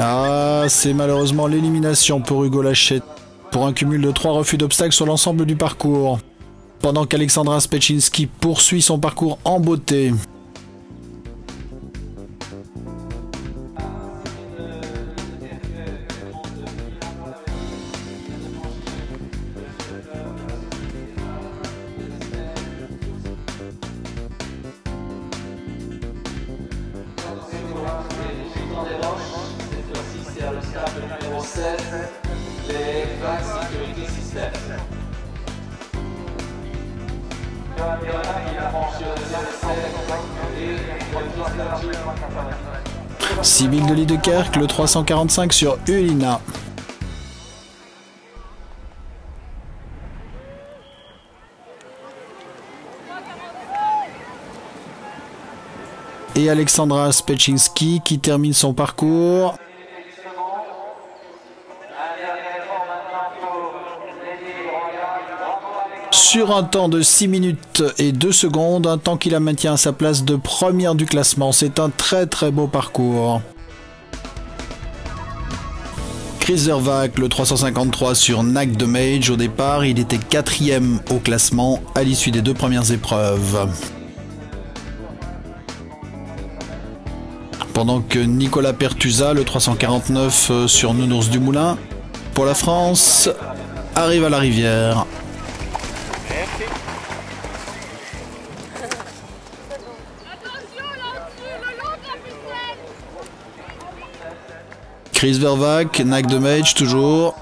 Ah, c'est malheureusement l'élimination pour Hugo Lachette, pour un cumul de 3 refus d'obstacles sur l'ensemble du parcours. Pendant qu'Alexandra Spetchinski poursuit son parcours en beauté. Sibyl de Liedekerk, le 345 sur Ulina. Et Alexandra Spetchinski qui termine son parcours. Sur un temps de 6 minutes et 2 secondes, un temps qui la maintient à sa place de première du classement. C'est un très très beau parcours. Chris Vervaek, le 353 sur Nac de Mage. Au départ, il était 4e au classement à l'issue des 2 premières épreuves. Pendant que Nicolas Pertusa, le 349 sur Nounours du Moulin, pour la France, arrive à la rivière. Chris Vervaek, Nac de Mage toujours.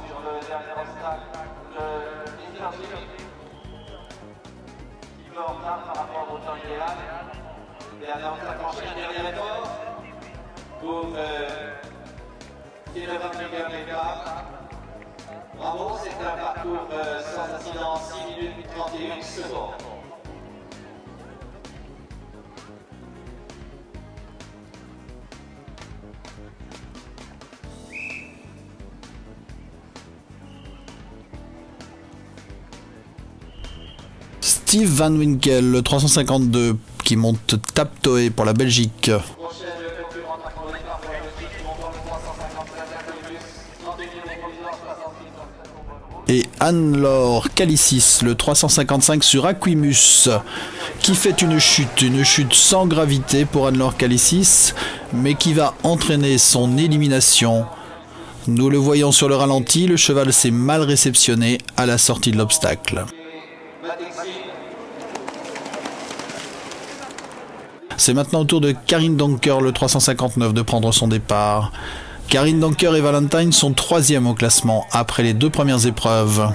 Bravo, c'est un parcours sans incident, 6 minutes 31 secondes. Steve Van Winkel, le 352, qui monte Taptoe pour la Belgique. Et Anne-Laure Calicis, le 355 sur Aquimus, qui fait une chute sans gravité pour Anne-Laure Calicis, mais qui va entraîner son élimination. Nous le voyons sur le ralenti, le cheval s'est mal réceptionné à la sortie de l'obstacle. C'est maintenant au tour de Karine Donker, le 359, de prendre son départ. Karine Donker et Valentine sont 3e au classement après les 2 premières épreuves.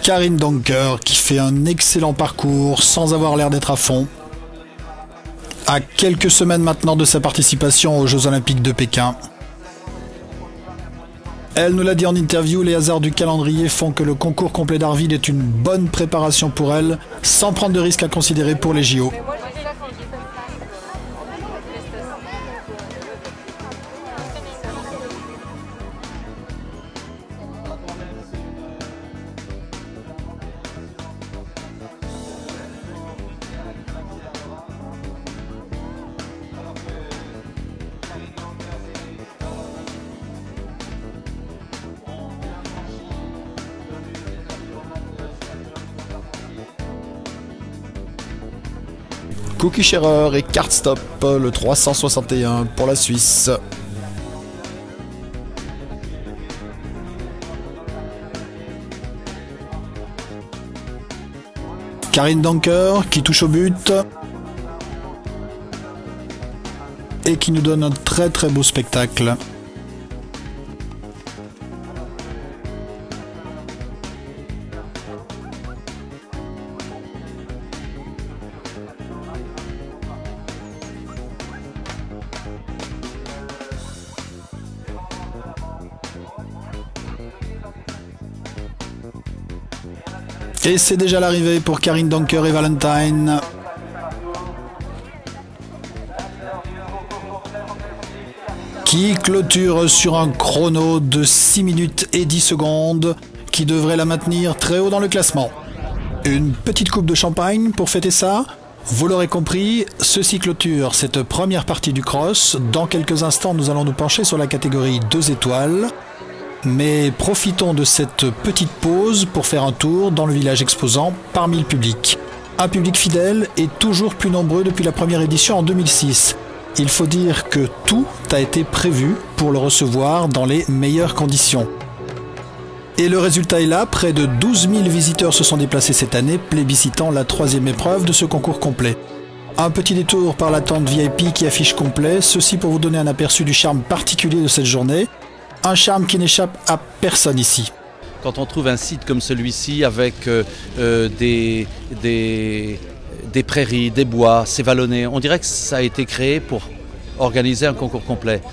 Karine Donker qui fait un excellent parcours sans avoir l'air d'être à fond. À quelques semaines maintenant de sa participation aux Jeux Olympiques de Pékin. Elle nous l'a dit en interview, les hasards du calendrier font que le concours complet d'Arvide est une bonne préparation pour elle, sans prendre de risques à considérer pour les JO. Cookie Scherer et Kartstop, le 361 pour la Suisse. Karin Danker qui touche au but et qui nous donne un très très beau spectacle. Et c'est déjà l'arrivée pour Karin Danker et Valentine. Qui clôture sur un chrono de 6 minutes et 10 secondes, qui devrait la maintenir très haut dans le classement. Une petite coupe de champagne pour fêter ça. Vous l'aurez compris, ceci clôture cette première partie du cross. Dans quelques instants, nous allons nous pencher sur la catégorie 2 étoiles. Mais profitons de cette petite pause pour faire un tour dans le village exposant parmi le public. Un public fidèle et toujours plus nombreux depuis la première édition en 2006. Il faut dire que tout a été prévu pour le recevoir dans les meilleures conditions. Et le résultat est là, près de 12 000 visiteurs se sont déplacés cette année, plébiscitant la 3e épreuve de ce concours complet. Un petit détour par la tente VIP qui affiche complet, ceci pour vous donner un aperçu du charme particulier de cette journée. Un charme qui n'échappe à personne ici. Quand on trouve un site comme celui-ci avec des prairies, des bois, c'est vallonné, on dirait que ça a été créé pour organiser un concours complet.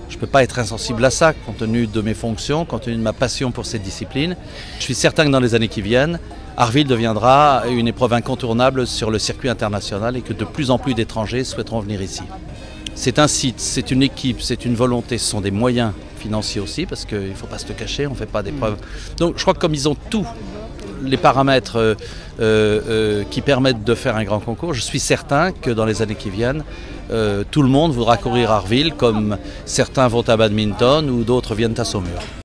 Je ne peux pas être insensible à ça, compte tenu de mes fonctions, compte tenu de ma passion pour cette discipline. Je suis certain que dans les années qui viennent, Harreville deviendra une épreuve incontournable sur le circuit international et que de plus en plus d'étrangers souhaiteront venir ici. C'est un site, c'est une équipe, c'est une volonté, ce sont des moyens financiers aussi, parce qu'il ne faut pas se le cacher, on ne fait pas d'épreuves. Donc je crois que comme ils ont tous les paramètres qui permettent de faire un grand concours, je suis certain que dans les années qui viennent, tout le monde voudra courir à Harreville, comme certains vont à Badminton ou d'autres viennent à Saumur.